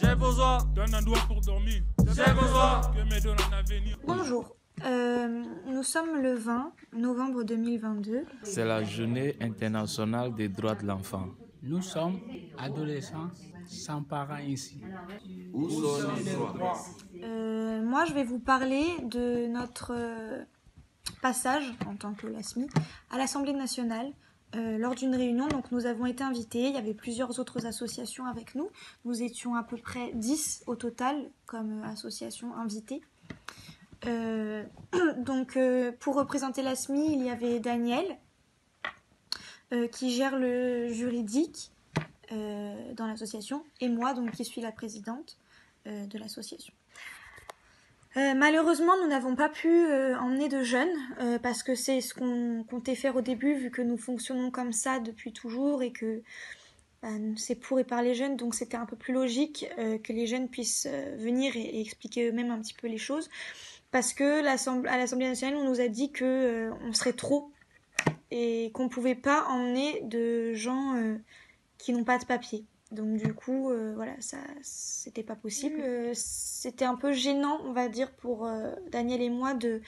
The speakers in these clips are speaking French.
J'ai besoin d'un endroit pour dormir. J'ai besoin que me donne un avenir. Bonjour, nous sommes le 20 novembre 2022. C'est la journée internationale des droits de l'enfant. Nous sommes adolescents sans parents ici. Où sont les droits? Moi, je vais vous parler de notre passage en tant que LASMI à l'Assemblée nationale lors d'une réunion. Donc, nous avons été invités. Il y avait plusieurs autres associations avec nous. Nous étions à peu près 10 au total comme association invitée. Pour représenter l'ASMI, il y avait Daniel qui gère le juridique dans l'association et moi donc qui suis la présidente de l'association. Malheureusement, nous n'avons pas pu emmener de jeunes parce que c'est ce qu'on comptait faire au début vu que nous fonctionnons comme ça depuis toujours et que c'est pour et par les jeunes, donc c'était un peu plus logique que les jeunes puissent venir et expliquer eux-mêmes un petit peu les choses. Parce que à l'Assemblée nationale, on nous a dit que on serait trop et qu'on pouvait pas emmener de gens qui n'ont pas de papier. Donc du coup, voilà, ça, c'était pas possible. C'était un peu gênant, on va dire, pour Daniel et moi de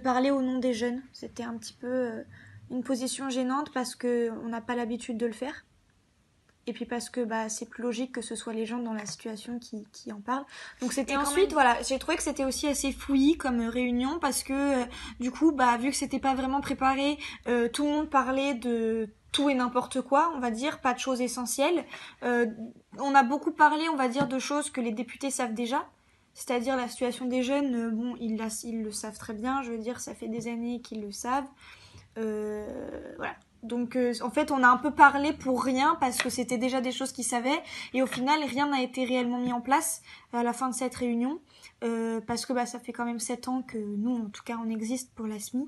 parler au nom des jeunes. C'était un petit peu une position gênante parce que on n'a pas l'habitude de le faire. Et puis parce que c'est plus logique que ce soit les gens dans la situation qui en parlent. Donc c'était ensuite, voilà, j'ai trouvé que c'était aussi assez fouillis comme réunion parce que du coup, vu que c'était pas vraiment préparé, tout le monde parlait de tout et n'importe quoi, on va dire, pas de choses essentielles. On a beaucoup parlé, on va dire, de choses que les députés savent déjà. C'est-à-dire la situation des jeunes, ils le savent très bien, je veux dire, ça fait des années qu'ils le savent. Voilà. Donc en fait on a un peu parlé pour rien parce que c'était déjà des choses qu'ils savaient et au final rien n'a été réellement mis en place à la fin de cette réunion parce que ça fait quand même 7 ans que nous en tout cas on existe pour l'ASMI,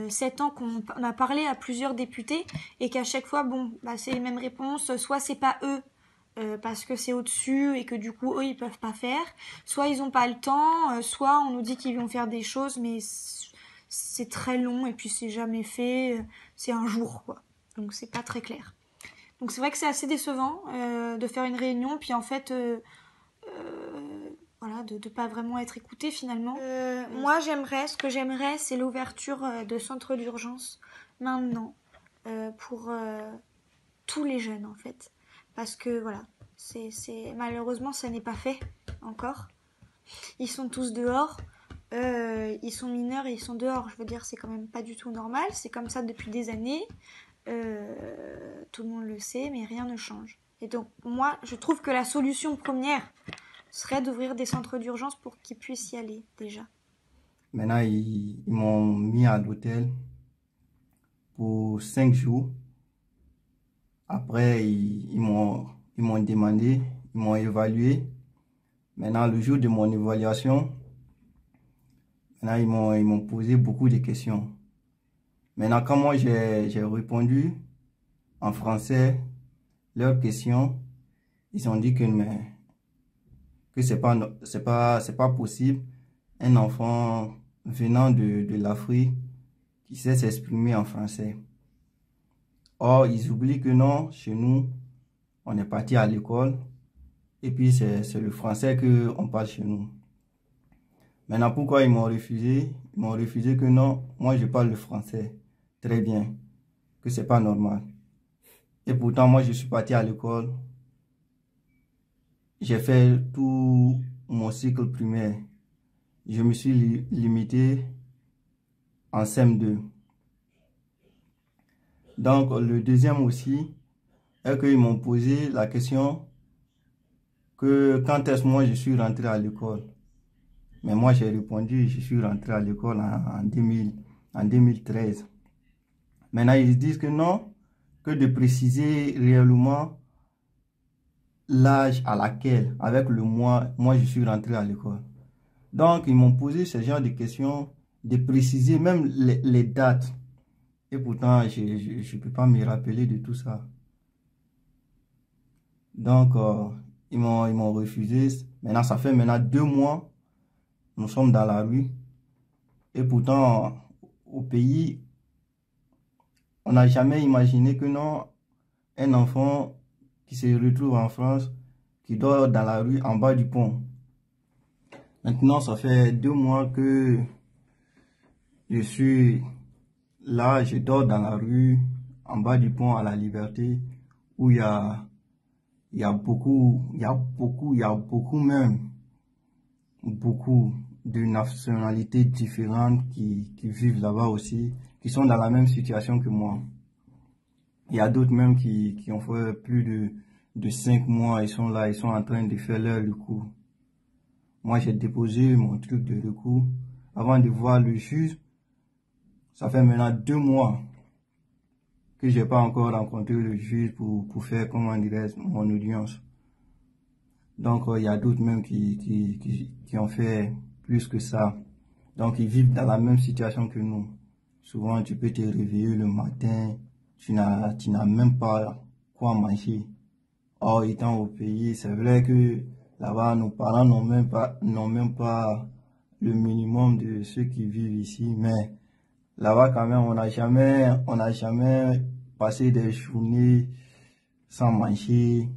7 ans qu'on a parlé à plusieurs députés et qu'à chaque fois c'est les mêmes réponses, soit c'est pas eux parce que c'est au-dessus et que du coup eux ils peuvent pas faire, soit ils ont pas le temps, soit on nous dit qu'ils vont faire des choses mais c'est très long et puis c'est jamais fait, c'est un jour quoi. Donc c'est pas très clair. Donc c'est vrai que c'est assez décevant de faire une réunion puis en fait voilà de pas vraiment être écouté finalement. Moi ce que j'aimerais c'est l'ouverture de centres d'urgence maintenant pour tous les jeunes en fait. Parce que voilà, c'est malheureusement ça n'est pas fait encore. Ils sont tous dehors. Ils sont mineurs et ils sont dehors, je veux dire, c'est quand même pas du tout normal, c'est comme ça depuis des années, tout le monde le sait, mais rien ne change. Et donc, moi, je trouve que la solution première serait d'ouvrir des centres d'urgence pour qu'ils puissent y aller, déjà. Maintenant, ils m'ont mis à l'hôtel pour 5 jours. Après, ils m'ont demandé, ils m'ont évalué. Maintenant, le jour de mon évaluation, maintenant, ils m'ont posé beaucoup de questions. Maintenant, quand moi j'ai répondu en français leurs questions, ils ont dit que c'est pas possible. Un enfant venant de l'Afrique qui sait s'exprimer en français. Or, ils oublient que non, chez nous, on est parti à l'école et puis c'est le français qu'on parle chez nous. Maintenant, pourquoi ils m'ont refusé? Ils m'ont refusé que non, moi je parle le français très bien, que c'est pas normal. Et pourtant, moi je suis parti à l'école. J'ai fait tout mon cycle primaire. Je me suis limité en CM2. Donc, le deuxième aussi est qu'ils m'ont posé la question que quand est-ce que moi je suis rentré à l'école. Mais moi, j'ai répondu, je suis rentré à l'école en 2013. Maintenant, ils disent que non, que de préciser réellement l'âge à laquelle, avec le mois, moi, je suis rentré à l'école. Donc, ils m'ont posé ce genre de questions, de préciser même les dates. Et pourtant, je ne peux pas me rappeler de tout ça. Donc, ils m'ont refusé. Maintenant, ça fait maintenant 2 mois. Nous sommes dans la rue et pourtant au pays, on n'a jamais imaginé que non, un enfant qui se retrouve en France qui dort dans la rue en bas du pont. Maintenant, ça fait 2 mois que je suis là, je dors dans la rue en bas du pont à la Liberté, où il y a beaucoup même, beaucoup de nationalités différentes qui vivent là-bas aussi, qui sont dans la même situation que moi. Il y a d'autres même qui ont fait plus de 5 mois, ils sont là, ils sont en train de faire leur recours. Moi, j'ai déposé mon truc de recours avant de voir le juge. Ça fait maintenant 2 mois que j'ai pas encore rencontré le juge pour faire, comment dirais, mon audience. Donc, il y a d'autres même qui ont fait plus que ça. Donc, ils vivent dans la même situation que nous. Souvent, tu peux te réveiller le matin, tu n'as même pas quoi manger. Or, étant au pays, c'est vrai que là-bas, nos parents n'ont même pas le minimum de ceux qui vivent ici, mais là-bas, quand même, on n'a jamais passé des journées sans manger.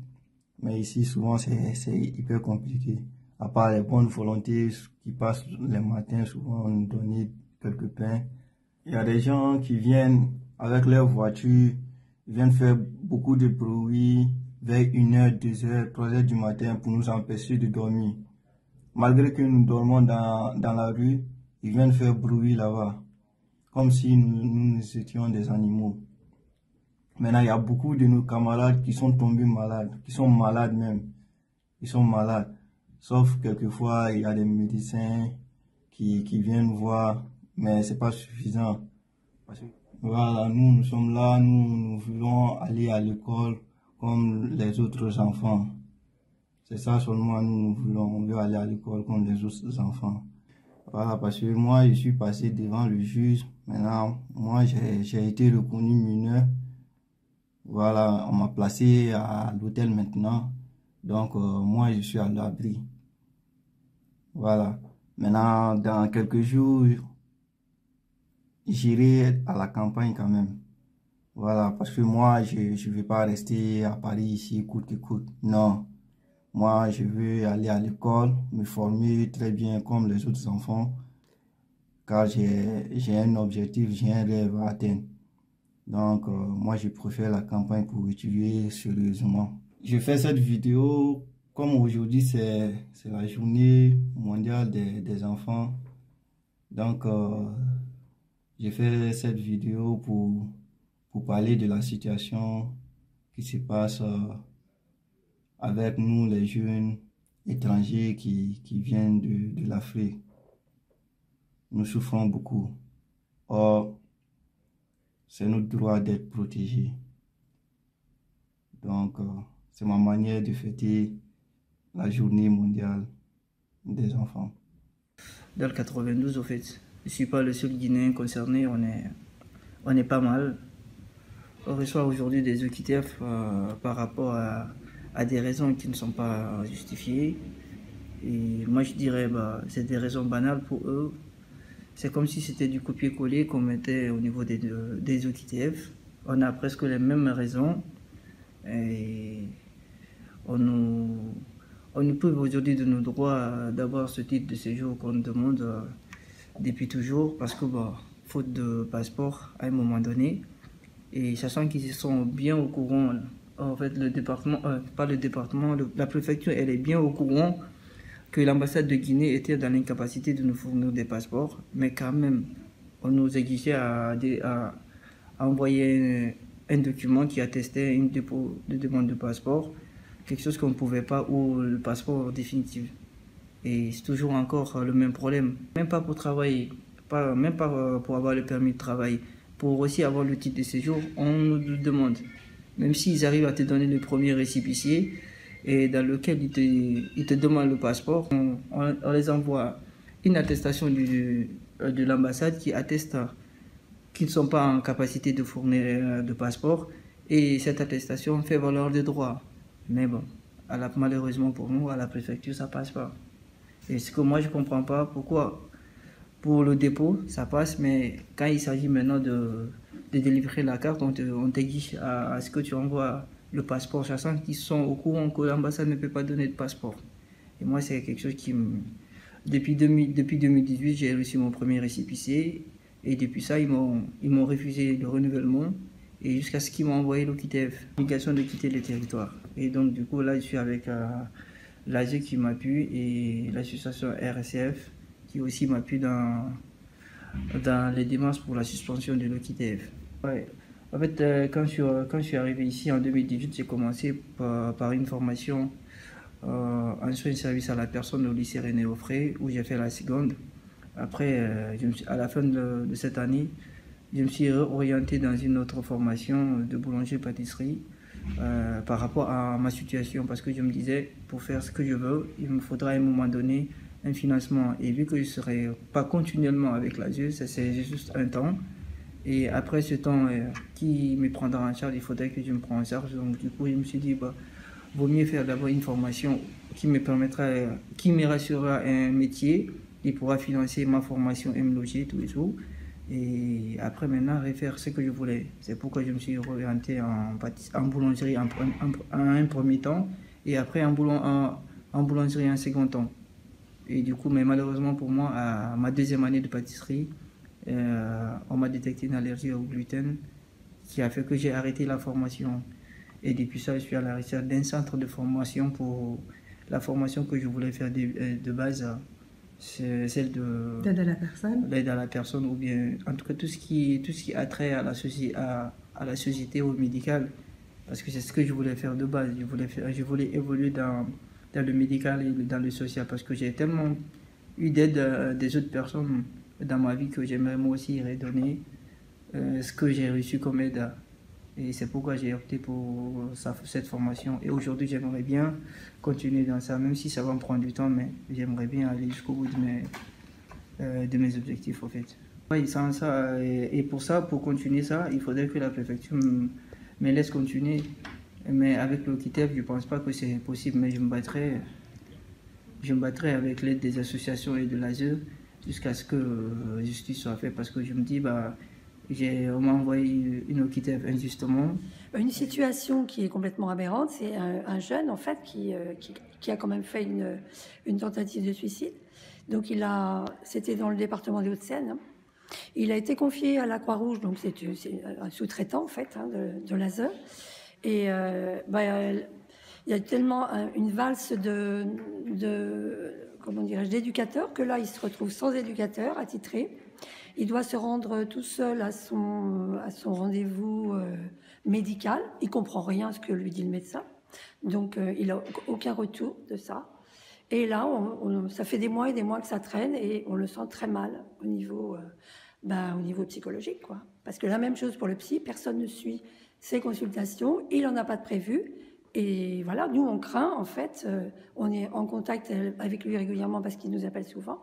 Mais ici, souvent, c'est hyper compliqué. À part les bonnes volontés qui passent les matins, souvent, nous donner quelques pains. Il y a des gens qui viennent avec leur voiture, ils viennent faire beaucoup de bruit vers 1h, 2h, 3h du matin pour nous empêcher de dormir. Malgré que nous dormons dans la rue, ils viennent faire bruit là-bas, comme si nous étions des animaux. Maintenant, il y a beaucoup de nos camarades qui sont tombés malades, qui sont malades même. Ils sont malades. Sauf quelquefois, il y a des médecins qui viennent voir, mais c'est pas suffisant. Parce que, voilà, nous sommes là, nous voulons aller à l'école comme les autres enfants. C'est ça seulement nous voulons, on veut aller à l'école comme les autres enfants. Voilà, parce que moi, je suis passé devant le juge. Maintenant, moi, j'ai été reconnu mineur. Voilà, on m'a placé à l'hôtel maintenant. Donc, moi, je suis à l'abri. Voilà. Maintenant, dans quelques jours, j'irai à la campagne quand même. Voilà, parce que moi, je ne vais pas rester à Paris ici, coûte que coûte. Non. Moi, je veux aller à l'école, me former très bien comme les autres enfants. Car j'ai un objectif, j'ai un rêve à atteindre. Donc, moi, je préfère la campagne pour étudier sérieusement. Je fais cette vidéo, comme aujourd'hui, c'est la journée mondiale des enfants. Donc, j'ai fait cette vidéo pour parler de la situation qui se passe avec nous, les jeunes étrangers qui viennent de l'Afrique. Nous souffrons beaucoup. Or, c'est notre droit d'être protégés. Donc, c'est ma manière de fêter la journée mondiale des enfants. Dans le 92, au fait, je ne suis pas le seul Guinéen concerné, on est pas mal. On reçoit aujourd'hui des OQTF par rapport à des raisons qui ne sont pas justifiées. Et moi, je dirais c'est des raisons banales pour eux. C'est comme si c'était du copier-coller qu'on mettait au niveau des OQTF. On a presque les mêmes raisons. Et on nous prive aujourd'hui de nos droits d'avoir ce type de séjour qu'on nous demande depuis toujours. Parce que, faute de passeport à un moment donné, et sachant qu'ils sont bien au courant, en fait, le département, pas le département, la préfecture, elle est bien au courant que l'ambassade de Guinée était dans l'incapacité de nous fournir des passeports, mais quand même, on nous exigeait à envoyer un document qui attestait une dépôt de demande de passeport, quelque chose qu'on ne pouvait pas, ou le passeport définitif. Et c'est toujours encore le même problème, même pas pour travailler, même pas pour avoir le permis de travail, pour aussi avoir le titre de séjour, on nous le demande. Même s'ils arrivent à te donner le premier récépissé, et dans lequel ils te demandent le passeport, on les envoie une attestation de l'ambassade qui atteste qu'ils ne sont pas en capacité de fournir de passeport, et cette attestation fait valoir des droits. Mais bon, malheureusement pour nous, à la préfecture, ça passe pas. Et ce que moi je comprends pas, pourquoi pour le dépôt, ça passe, mais quand il s'agit maintenant de délivrer la carte, on t'exige à ce que tu envoies le passeport, sachant qu'ils sont au courant que l'ambassade ne peut pas donner de passeport. Et moi, c'est quelque chose qui me... Depuis 2018, j'ai reçu mon premier récépissé. Et depuis ça, ils m'ont refusé le renouvellement. Et jusqu'à ce qu'ils m'ont envoyé l'OQTF, l'obligation de quitter le territoire. Et donc, du coup, là, je suis avec l'ASE qui m'appuie et l'association RSF qui aussi m'appuie dans les démarches pour la suspension de l'OQTF. Ouais. En fait, quand je suis arrivé ici en 2018, j'ai commencé par une formation en soins de service à la personne au lycée René Offray, où j'ai fait la seconde. Après, à la fin de cette année, je me suis orienté dans une autre formation de boulanger-pâtisserie par rapport à ma situation, parce que je me disais, pour faire ce que je veux, il me faudra à un moment donné un financement. Et vu que je ne serai pas continuellement avec l'ASE, c'est juste un temps. Et après ce temps, qui me prendra en charge, il faudrait que je me prenne en charge. Donc du coup, je me suis dit, vaut mieux faire d'abord une formation qui me permettra, qui me rassurera un métier, qui pourra financer ma formation et me loger tous les jours. Et après maintenant, refaire ce que je voulais. C'est pourquoi je me suis orienté en boulangerie en un premier temps, et après en boulangerie en second temps. Et du coup, mais malheureusement pour moi, à ma deuxième année de pâtisserie, on m'a détecté une allergie au gluten qui a fait que j'ai arrêté la formation. Et depuis ça, je suis à la recherche d'un centre de formation pour la formation que je voulais faire de base. C'est celle de l'aide à la personne. L'aide à la personne, ou bien en tout cas tout ce qui a trait à la société, au médical. Parce que c'est ce que je voulais faire de base. Je voulais évoluer dans le médical et dans le social, parce que j'ai tellement eu d'aide des autres personnes dans ma vie que j'aimerais moi aussi redonner ce que j'ai reçu comme aide. Et c'est pourquoi j'ai opté pour cette formation. Et aujourd'hui, j'aimerais bien continuer dans ça, même si ça va me prendre du temps, mais j'aimerais bien aller jusqu'au bout de mes objectifs, en fait. Ouais, sans ça, et pour ça, pour continuer ça, il faudrait que la préfecture me laisse continuer. Mais avec l'OQTF, je ne pense pas que c'est possible, mais je me battrai avec l'aide des associations et de l'ASE jusqu'à ce que justice soit faite, parce que je me dis, on m'a envoyé une OQTF injustement. Une situation qui est complètement aberrante, c'est un jeune en fait qui a quand même fait une tentative de suicide. Donc c'était dans le département des Hauts-de-Seine. Hein. Il a été confié à la Croix-Rouge, donc c'est un sous-traitant en fait de l'ASE. Et il y a tellement une valse d'éducateurs que là il se retrouve sans éducateur attitré. Il doit se rendre tout seul à son rendez-vous médical. Il comprend rien à ce que lui dit le médecin. Donc, il n'a aucun retour de ça. Et là, ça fait des mois et des mois que ça traîne et on le sent très mal au niveau psychologique, quoi. Parce que la même chose pour le psy, personne ne suit ses consultations. Il n'en a pas de prévu. Et voilà, nous, on craint, en fait. On est en contact avec lui régulièrement parce qu'il nous appelle souvent.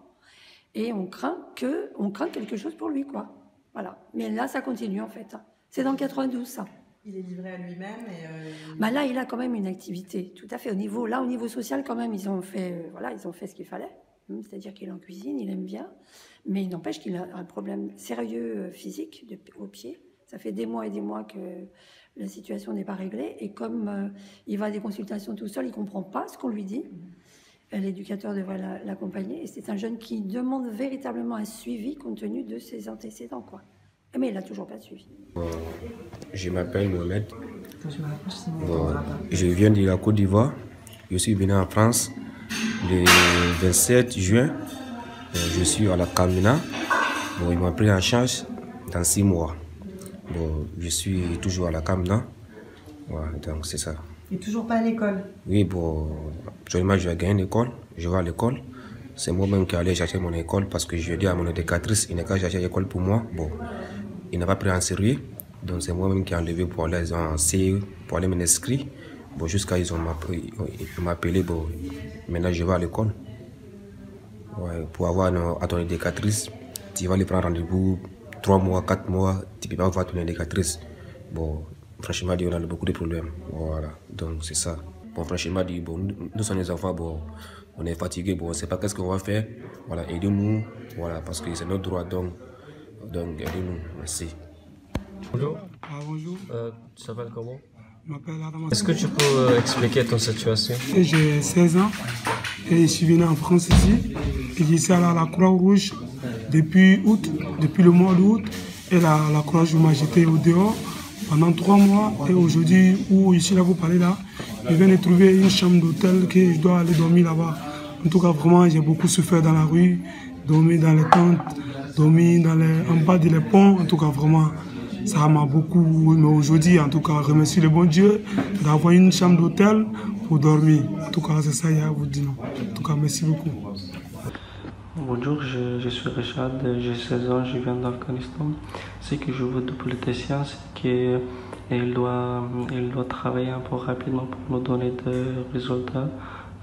Et on craint quelque chose pour lui, quoi. Voilà. Mais là, ça continue, en fait. C'est dans le 92, ça. Il est livré à lui-même et... Là, il a quand même une activité, tout à fait. Au niveau social, quand même, ils ont fait ce qu'il fallait. C'est-à-dire qu'il est en cuisine, il aime bien. Mais il n'empêche qu'il a un problème sérieux physique au pied. Ça fait des mois et des mois que la situation n'est pas réglée. Et comme il va à des consultations tout seul, il ne comprend pas ce qu'on lui dit. L'éducateur devrait l'accompagner. Et c'est un jeune qui demande véritablement un suivi compte tenu de ses antécédents, quoi. Mais il n'a toujours pas de suivi. Je m'appelle Mohamed. Je viens de la Côte d'Ivoire. Je suis venu en France le 27 juin. Je suis à la Camina. Ils m'ont pris en charge dans 6 mois. Je suis toujours à la Camina. Donc c'est ça. Et toujours pas à l'école? Oui, actuellement je vais gagner une école, je vais à l'école. C'est moi-même qui allais chercher mon école parce que je dis à mon éducatrice, il n'a qu'à chercher l'école pour moi. Il n'a pas pris en sérieux, donc c'est moi-même qui ai enlevé pour aller en CE, pour aller m'inscrire. Jusqu'à ils m'ont appelé, maintenant je vais à l'école. Pour avoir à ton éducatrice, tu vas lui prendre rendez-vous 3 mois, 4 mois, tu ne peux pas voir ton éducatrice. Franchement, on a beaucoup de problèmes. Voilà, donc c'est ça. Franchement, nous sommes les enfants, on est fatigués, on ne sait pas qu'est-ce qu'on va faire. Voilà, aidez-nous, voilà, parce que c'est notre droit, donc aidez-nous, merci. Bonjour. Bonjour. Tu t'appelles comment? Est-ce que tu peux expliquer ton situation? J'ai 16 ans et je suis venu en France ici. Et je suis allé à la Croix-Rouge depuis le mois d'août. Et la Croix-Rouge m'a jeté au dehors pendant 3 mois. Et aujourd'hui, où je suis là, vous parlez là, je viens de trouver une chambre d'hôtel que je dois aller dormir là-bas. En tout cas, vraiment, j'ai beaucoup souffert dans la rue, dormir dans les tentes, dormir en bas des ponts. En tout cas, vraiment, ça m'a beaucoup. Mais aujourd'hui, en tout cas, je remercie le bon Dieu d'avoir une chambre d'hôtel pour dormir. En tout cas, c'est ça qu'il y a à vous dire. En tout cas, merci beaucoup. Bonjour, je suis Richard, j'ai 16 ans, je viens d'Afghanistan. Ce que je veux de politicien, c'est qu'il doit travailler un peu rapidement pour nous donner des résultats.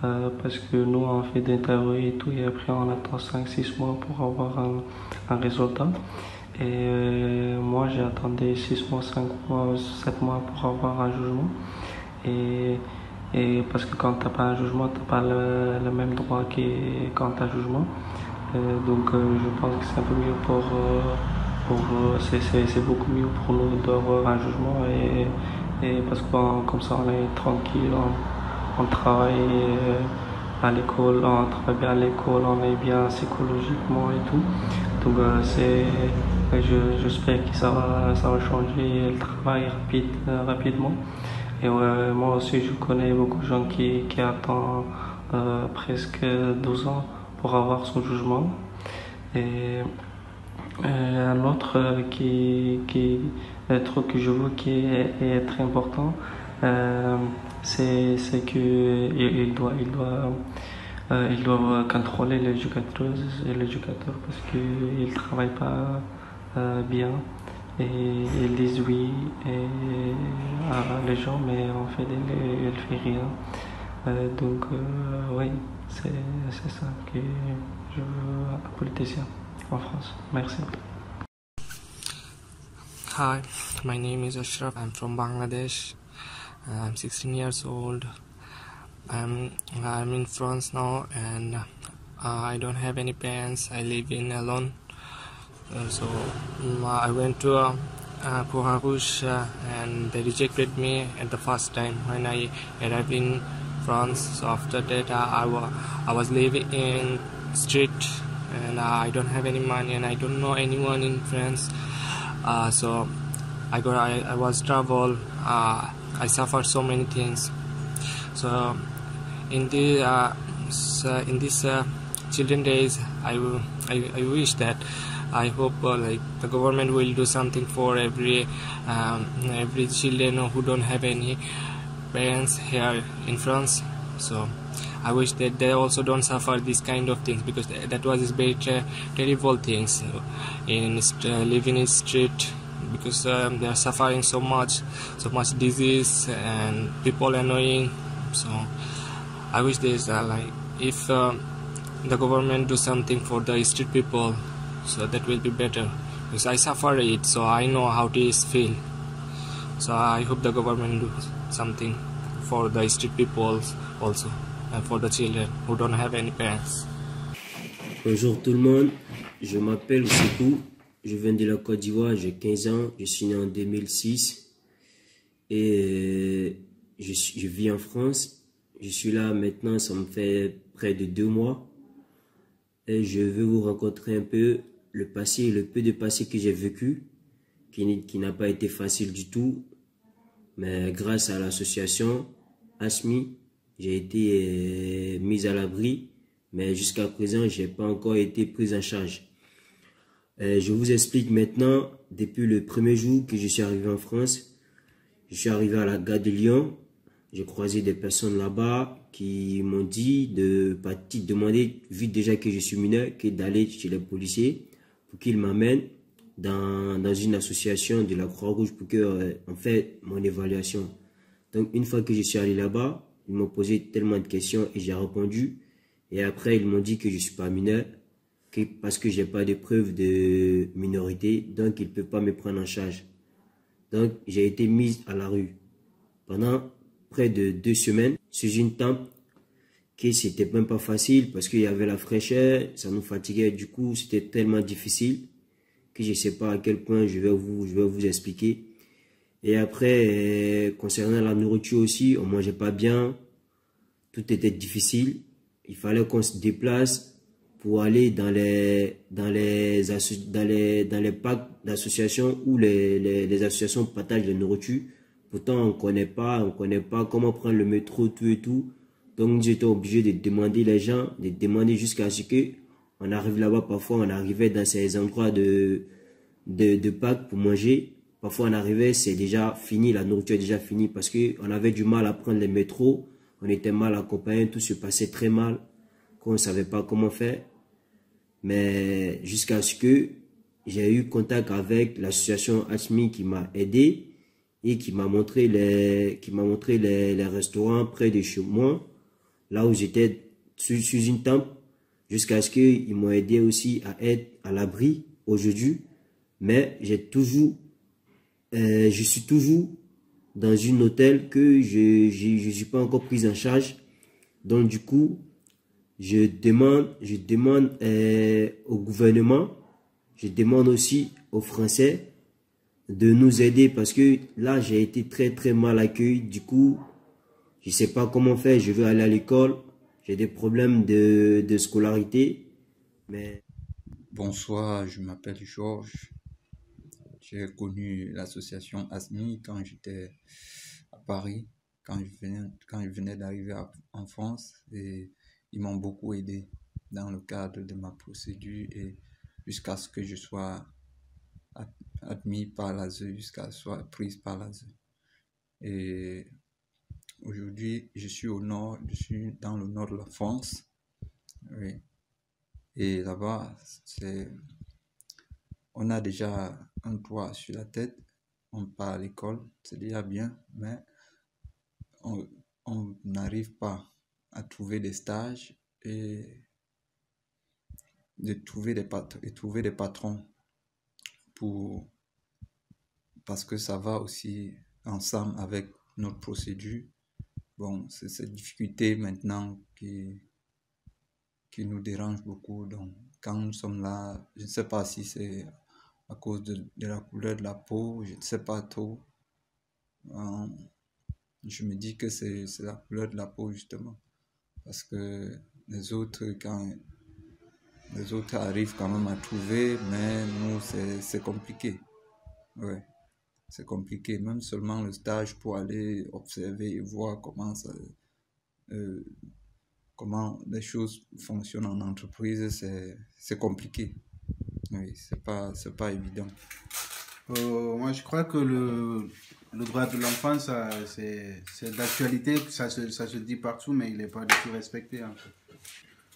Parce que nous, on fait des interviews et tout, et après on attend 5-6 mois pour avoir un résultat. Et moi, j'ai attendu 6 mois, 5 mois, 7 mois pour avoir un jugement. Et parce que quand tu n'as pas un jugement, tu n'as pas le même droit que quand tu as un jugement. Donc je pense que c'est un peu mieux c'est beaucoup mieux pour nous d'avoir un jugement et parce que comme ça on est tranquille, on travaille à l'école, on travaille bien à l'école, on est bien psychologiquement et tout. Donc j'espère que ça va changer le travail rapidement. Et moi aussi je connais beaucoup de gens qui attendent presque 12 ans pour avoir son jugement. Et un autre truc que je vois qui est très important, c'est qu'il doit contrôler l'éducatrice et l'éducateur parce qu'ils ne travaillent pas bien et ils disent oui à les gens mais en fait ils ne font rien. Donc oui, c'est ça que je veux un politicien en France. Merci. Hi, my name is Ashraf. I'm from Bangladesh. I'm 16 years old. I'm in France now, and I don't have any parents. I live in alone. So I went to Croix-Rouge and they rejected me at the first time when I arrived in France. So after that, I was living in street, and I don't have any money, and I don't know anyone in France. So I was travel. I suffered so many things. So in these children days, I wish that I hope like the government will do something for every children who don't have any parents here in France. So I wish that they also don't suffer these kind of things, because that was very terrible things in living in street, because they are suffering so much disease and people annoying. So I wish there's like if the government do something for the street people, so that will be better, because I suffer it, so I know how it is feel. So I hope the government do something for the street people also, and for the children who don't have any parents. Bonjour tout le monde, je m'appelle Sekou, je viens de la Côte d'Ivoire, j'ai 15 ans, je suis né en 2006 et je vis en France. Je suis là maintenant, ça me fait près de 2 mois et je veux vous raconter un peu le passé, le peu de passé que j'ai vécu, qui n'a pas été facile du tout, mais grâce à l'association ASMI, j'ai été mis à l'abri, mais jusqu'à présent, je n'ai pas encore été pris en charge. Je vous explique maintenant, depuis le premier jour que je suis arrivé en France, je suis arrivé à la gare de Lyon, j'ai croisé des personnes là-bas qui m'ont dit de demander, vu déjà que je suis mineur, que d'aller chez les policiers pour qu'ils m'amènent dans une association de la Croix-Rouge pour qu'on fait mon évaluation. Donc une fois que je suis allé là-bas, ils m'ont posé tellement de questions et j'ai répondu. Et après, ils m'ont dit que je ne suis pas mineur, parce que je n'ai pas de preuve de minorité, donc ils ne peuvent pas me prendre en charge. Donc j'ai été mise à la rue pendant près de 2 semaines sous une tente, que c'était même pas facile parce qu'il y avait la fraîcheur, ça nous fatiguait, du coup c'était tellement difficile que je ne sais pas à quel point je vais vous expliquer. Et après, concernant la nourriture aussi, on mangeait pas bien. Tout était difficile. Il fallait qu'on se déplace pour aller dans les packs d'associations où les associations partagent la nourriture. Pourtant, on connaît pas comment prendre le métro, tout et tout. Donc, j'étais obligé de demander les gens, de demander jusqu'à ce que on arrive là-bas. Parfois, on arrivait dans ces endroits de packs pour manger. Parfois, on arrivait, c'est déjà fini, la nourriture est déjà finie parce que on avait du mal à prendre les métros. On était mal accompagnés, tout se passait très mal, qu'on ne savait pas comment faire. Mais jusqu'à ce que j'ai eu contact avec l'association ASMI qui m'a aidé et qui m'a montré les restaurants près de chez moi, là où j'étais sous une tente, jusqu'à ce qu'ils m'ont aidé aussi à être à l'abri aujourd'hui. Mais je suis toujours dans une hôtel que je suis pas encore prise en charge. Donc du coup, je demande au gouvernement, je demande aussi aux Français de nous aider parce que là, j'ai été très mal accueilli. Du coup, je sais pas comment faire. Je veux aller à l'école. J'ai des problèmes de scolarité. Mais... Bonsoir, je m'appelle Georges. J'ai connu l'association ASMI quand j'étais à Paris, quand je venais d'arriver en France, et ils m'ont beaucoup aidé dans le cadre de ma procédure et jusqu'à ce que je sois admis par l'ASE, jusqu'à ce que je sois prise par l'ASE. Et aujourd'hui, je suis au nord, je suis dans le nord de la France. Oui. Et là-bas, on a déjà un toit sur la tête, on part à l'école, c'est déjà bien, mais on n'arrive pas à trouver des stages et trouver des patrons parce que ça va aussi ensemble avec notre procédure. Bon, c'est cette difficulté maintenant qui nous dérange beaucoup. Donc, quand nous sommes là, je ne sais pas si c'est à cause de la couleur de la peau, je ne sais pas trop. Je me dis que c'est la couleur de la peau justement. Parce que les autres arrivent quand même à trouver, mais nous, c'est compliqué. Ouais, c'est compliqué. Même seulement le stage pour aller observer et voir comment les choses fonctionnent en entreprise, c'est compliqué. Oui, c'est pas évident. Moi, je crois que le droit de l'enfant, c'est d'actualité, ça se dit partout, mais il n'est pas du tout respecté. En fait.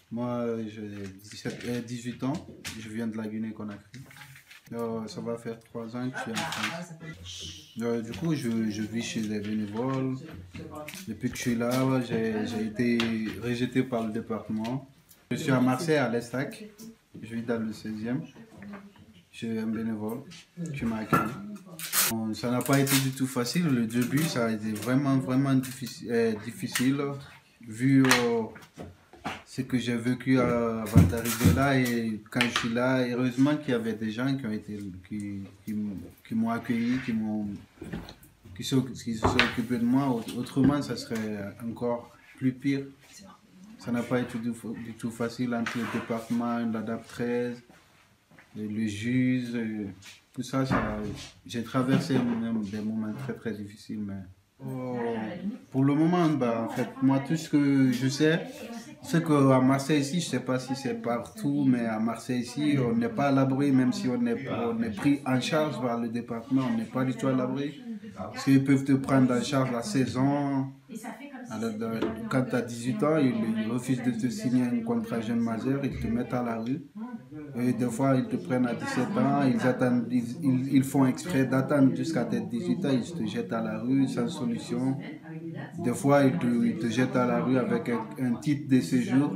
Moi, j'ai 18 ans, je viens de la Guinée-Conakry. Ça va faire 3 ans que je suis en France. Du coup, je vis chez les bénévoles. Depuis que je suis là, j'ai été rejeté par le département. Je suis à Marseille, à l'Estac. Je vis dans le 16e. Je suis un bénévole qui m'a accueilli. Ça n'a pas été du tout facile. Le début, ça a été vraiment difficile vu ce que j'ai vécu avant d'arriver là. Et quand je suis là, heureusement qu'il y avait des gens qui m'ont accueilli, qui se sont occupés de moi. Autrement, ça serait encore plus pire. Ça n'a pas été du tout facile entre le département, la DAP 13, le juge, tout ça. J'ai traversé des moments très difficiles. Mais pour le moment, en fait, moi, tout ce que je sais, c'est qu'à Marseille ici, je ne sais pas si c'est partout, mais à Marseille ici, on n'est pas à l'abri, même si on est pris en charge par le département, on n'est pas du tout à l'abri. Parce qu'ils peuvent te prendre en charge la saison. Quand tu as 18 ans, ils refusent de te signer un contrat jeune majeur, ils te mettent à la rue. Et des fois, ils te prennent à 17 ans, ils font exprès d'attendre jusqu'à tes 18 ans, ils te jettent à la rue sans solution. Des fois, ils te jettent à la rue avec un titre de séjour,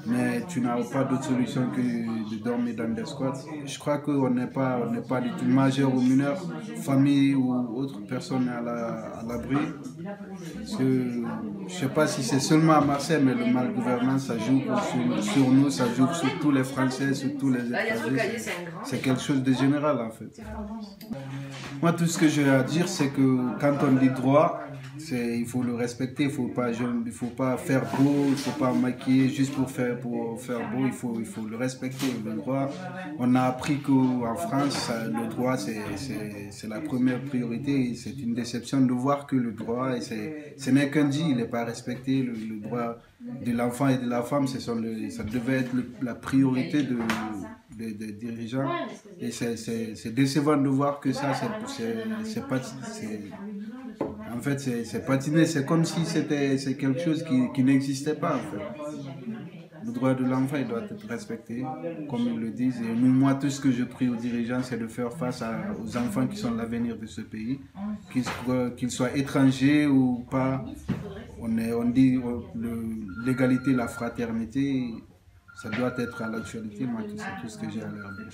mais tu n'as pas d'autre solution que de dormir dans des squats. Je crois qu'on n'est pas du tout majeur ou mineur, famille ou autre personne à l'abri. Je sais pas si c'est seulement à Marseille, mais le mal gouvernance, ça joue sur nous, ça joue sur tous les Français, sur tous les étrangers. C'est quelque chose de général en fait. Moi, tout ce que j'ai à dire, c'est que quand on dit droit, il faut le respecter, il faut pas faire beau, il faut pas maquiller juste pour faire beau, il faut le respecter. Le droit, on a appris qu'en France, le droit c'est la première priorité. C'est une déception de voir que le droit, ce n'est qu'un dit, il n'est pas respecté. Le droit de l'enfant et de la femme, ça devait être la priorité des dirigeants. Et c'est décevant de voir que ça, en fait, c'est patiné, c'est comme si c'est quelque chose qui n'existait pas, en fait. Le droit de l'enfant, il doit être respecté, comme ils le disent. Et moi, tout ce que je prie aux dirigeants, c'est de faire face aux enfants qui sont l'avenir de ce pays, qu'ils soient étrangers ou pas. On dit l'égalité, la fraternité, ça doit être à l'actualité. Moi, c'est tout ce que j'ai à leur dire.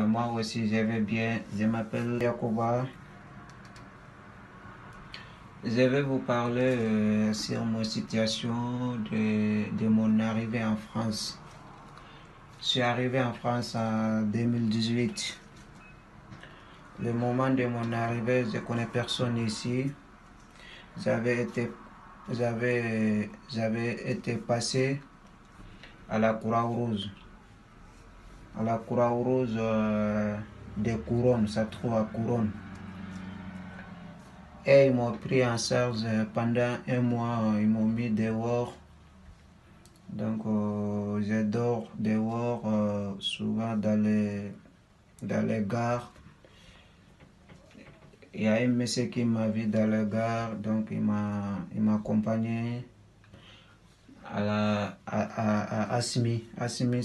Moi aussi, je m'appelle Yakuba. Je vais vous parler sur ma situation de mon arrivée en France. Je suis arrivé en France en 2018. Le moment de mon arrivée, je ne connais personne ici. J'avais été passé à la Croix-Rouge. À la Croix-Rouge de Couronne, ça se trouve à Couronne. Et ils m'ont pris en charge pendant un mois, ils m'ont mis dehors. Donc je dors dehors, souvent dans les gares. Il y a un monsieur qui m'a vu dans la gare, donc il m'a accompagné à Asmi. Asmi,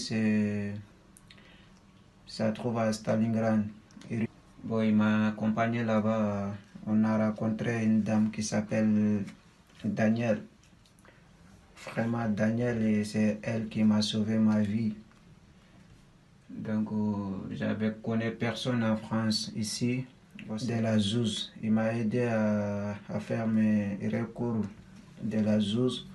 ça se trouve à Stalingrad. Bon, il m'a accompagné là-bas. On a rencontré une dame qui s'appelle Danielle. Vraiment Danielle, et c'est elle qui m'a sauvé ma vie. Donc, j'avais connu personne en France ici, de la ZOUS. Il m'a aidé à faire mes recours de la ZOUS.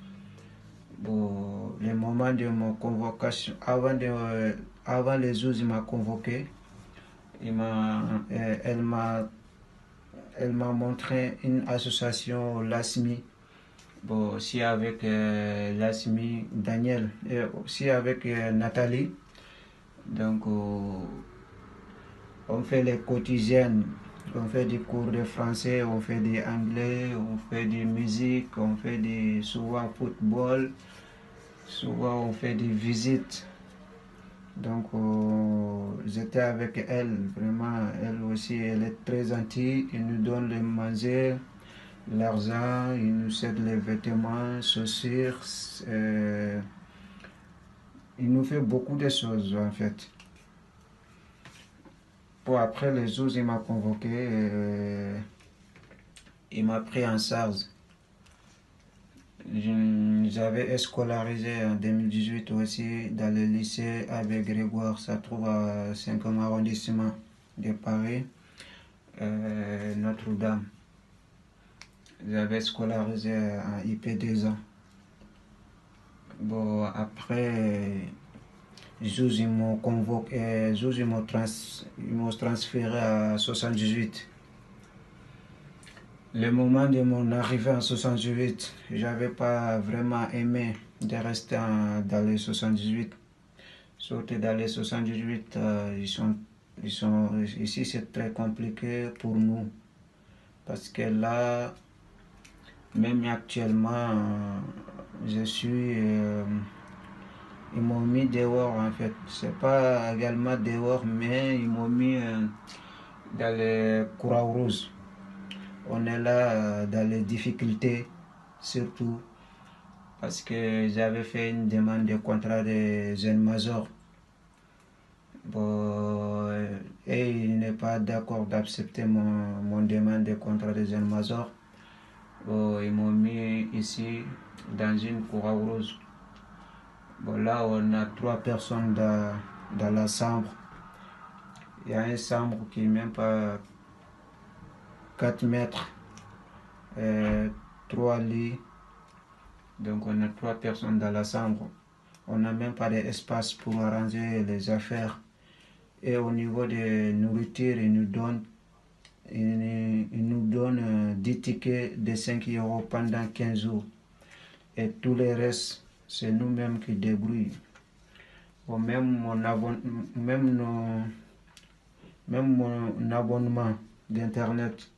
Bon, le moment de ma convocation, avant les ZOUS, il m'a convoqué. Elle m'a montré une association, l'ASMI. Bon, aussi avec l'ASMI, Daniel, et aussi avec Nathalie. Donc, on fait les quotidiennes, on fait des cours de français, on fait des anglais, on fait des musiques, on fait souvent football, souvent on fait des visites. Donc, j'étais avec elle, vraiment, elle aussi, elle est très gentille, elle nous donne le manger, l'argent, il nous cède les vêtements, chaussures, il nous fait beaucoup de choses en fait. Bon, après les jours, il m'a convoqué, il m'a pris en charge. J'avais scolarisé en 2018 aussi dans le lycée Abbé Grégoire, ça se trouve à 5e arrondissement de Paris, Notre-Dame. J'avais scolarisé en IP2 ans. Bon, après, ils m'ont convoqué, ils m'ont transféré à 78. Le moment de mon arrivée en 78, je n'avais pas vraiment aimé de rester dans les 78. Surtout dans les 78, ici c'est très compliqué pour nous. Parce que là, même actuellement, ils m'ont mis dehors en fait. C'est pas également dehors, mais ils m'ont mis dans les Croix-Rouges. On est là dans les difficultés, surtout parce que j'avais fait une demande de contrat de jeune major. Bon, et il n'est pas d'accord d'accepter mon demande de contrat de jeune major. Bon, ils m'ont mis ici dans une Croix-Rouge. Bon, là, on a 3 personnes dans la chambre. Il y a une chambre qui n'est même pas 4 mètres, 3 lits. Donc on a 3 personnes dans la chambre. On n'a même pas d'espace pour arranger les affaires. Et au niveau de nourriture, ils nous donnent 10 tickets de 5 € pendant 15 jours. Et tout le reste, c'est nous-mêmes qui débrouillons. Bon, même mon abonnement d'Internet,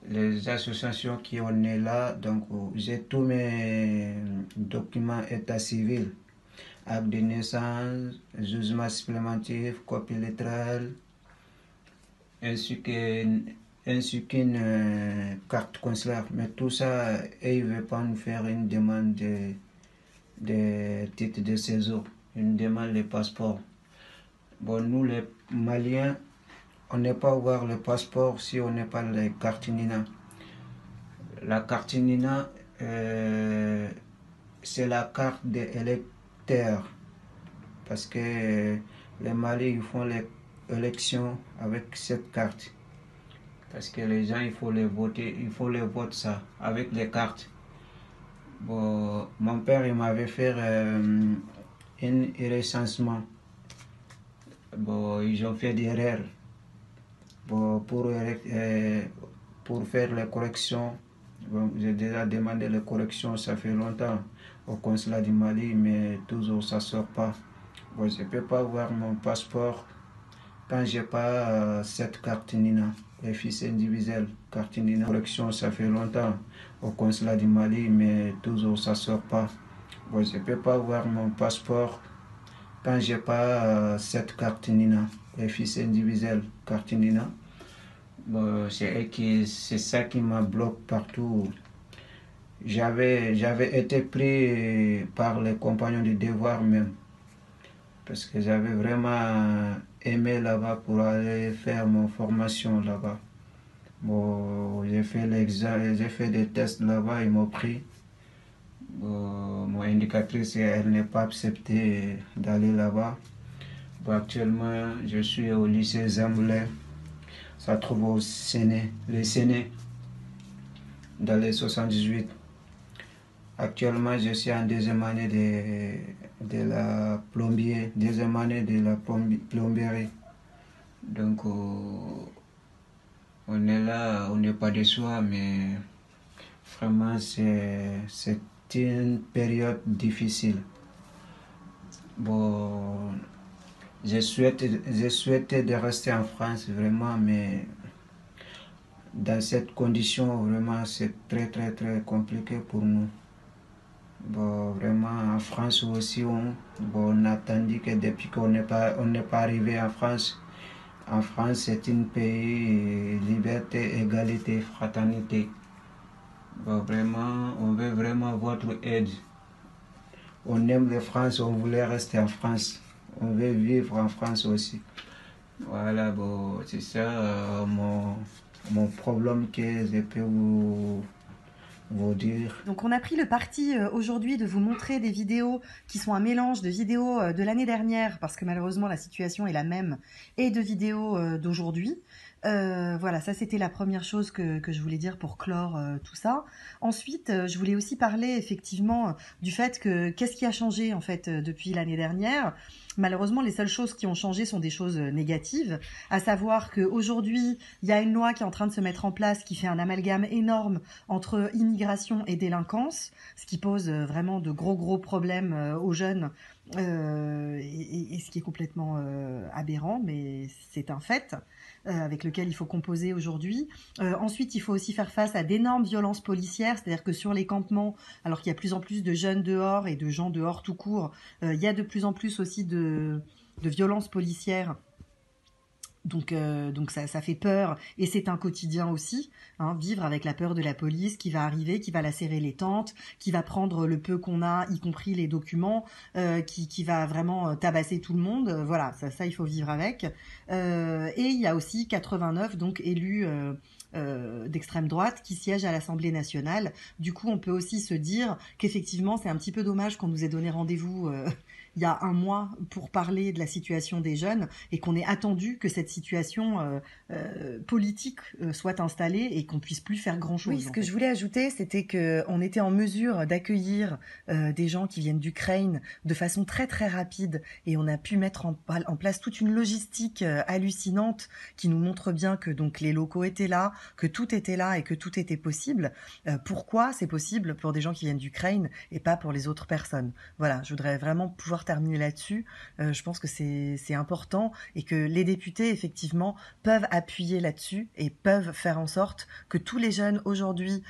les associations qui ont est là, donc j'ai tous mes documents état civil, acte de naissance, jugement supplémentif, copie lettrale, ainsi qu'une carte consulaire. Mais tout ça, ils ne veulent pas nous faire une demande de titre de séjour, une demande de passeport. Bon, nous les Maliens, on n'est pas ouvert le passeport si on n'est pas les cartes NINA. La carte NINA, c'est la carte des électeurs. Parce que les Maliens, ils font les élections avec cette carte. Parce que les gens, il faut les voter, il faut les voter ça, avec les cartes. Bon, mon père, il m'avait fait un recensement. Bon, ils ont fait des erreurs. Bon, pour faire les corrections, bon, j'ai déjà demandé les corrections, ça fait longtemps au consulat du Mali, mais toujours ça ne sort pas. Bon, je ne peux pas voir mon passeport quand je n'ai pas cette carte NINA, les fils individuels, carte NINA. Correction, ça fait longtemps au consulat du Mali, mais toujours ça ne sort pas. Bon, je ne peux pas voir mon passeport quand je n'ai pas cette carte NINA, les fils individuels, carte NINA. Bon, c'est ça qui m'a bloqué partout. J'avais été pris par les compagnons du devoir même. Parce que j'avais vraiment aimé là-bas pour aller faire mon formation là-bas. Bon, j'ai fait l'examen, j'ai fait des tests là-bas, ils m'ont pris. Bon, mon indicatrice, elle n'est pas acceptée d'aller là-bas. Bon, actuellement, je suis au lycée Zamboulay. Ça trouve au Séné, le Séné, dans les 78. Actuellement, je suis en deuxième année de la plombier, deuxième année de la plomberie. Donc, on est là, on n'est pas de soi, mais vraiment, c'est une période difficile. Bon, je souhaitais de rester en France, vraiment, mais dans cette condition, vraiment, c'est très, très, très compliqué pour nous. Bon, vraiment, en France aussi, on a attendu que depuis qu'on n'est pas arrivé en France c'est un pays liberté, égalité, fraternité. Bon, vraiment, on veut vraiment votre aide. On aime la France, on voulait rester en France. On veut vivre en France aussi. Voilà, bon, c'est ça mon problème que je peux vous dire. Donc on a pris le parti aujourd'hui de vous montrer des vidéos qui sont un mélange de vidéos de l'année dernière, parce que malheureusement la situation est la même, et de vidéos d'aujourd'hui. Voilà, ça c'était la première chose que je voulais dire pour clore tout ça. Ensuite, je voulais aussi parler effectivement du fait que qu'est-ce qui a changé en fait depuis l'année dernière. Malheureusement, les seules choses qui ont changé sont des choses négatives, à savoir qu'aujourd'hui, il y a une loi qui est en train de se mettre en place qui fait un amalgame énorme entre immigration et délinquance, ce qui pose vraiment de gros problèmes aux jeunes, et ce qui est complètement aberrant, mais c'est un fait avec lequel il faut composer aujourd'hui. Ensuite, il faut aussi faire face à d'énormes violences policières, c'est-à-dire que sur les campements, alors qu'il y a de plus en plus de jeunes dehors et de gens dehors tout court, il y a de plus en plus aussi de violences policières. Donc ça fait peur, et c'est un quotidien aussi, hein, vivre avec la peur de la police qui va arriver, qui va lacérer les tentes, qui va prendre le peu qu'on a, y compris les documents, qui va vraiment tabasser tout le monde. Voilà, ça il faut vivre avec. Et il y a aussi 89 donc élus d'extrême droite qui siègent à l'Assemblée nationale. Du coup, on peut aussi se dire qu'effectivement, c'est un petit peu dommage qu'on nous ait donné rendez-vous il y a un mois pour parler de la situation des jeunes et qu'on ait attendu que cette situation politique soit installée et qu'on puisse plus faire grand-chose. Oui, ce que je voulais ajouter, c'était qu'on était en mesure d'accueillir des gens qui viennent d'Ukraine de façon très très rapide et on a pu mettre en place toute une logistique hallucinante qui nous montre bien que donc les locaux étaient là, que tout était là et que tout était possible. Pourquoi c'est possible pour des gens qui viennent d'Ukraine et pas pour les autres personnes? Voilà, je voudrais vraiment pouvoir terminer là-dessus. Je pense que c'est important et que les députés, effectivement, peuvent appuyer là-dessus et peuvent faire en sorte que tous les jeunes aujourd'hui,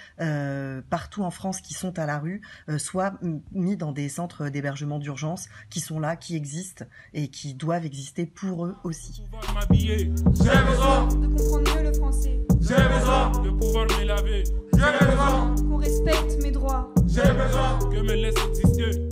partout en France, qui sont à la rue, soient mis dans des centres d'hébergement d'urgence qui sont là, qui existent et qui doivent exister pour eux aussi. J'ai besoin de comprendre mieux le français. J'ai besoin de pouvoir me laver. J'ai besoin qu'on respecte mes droits. J'ai besoin que me laisse exister.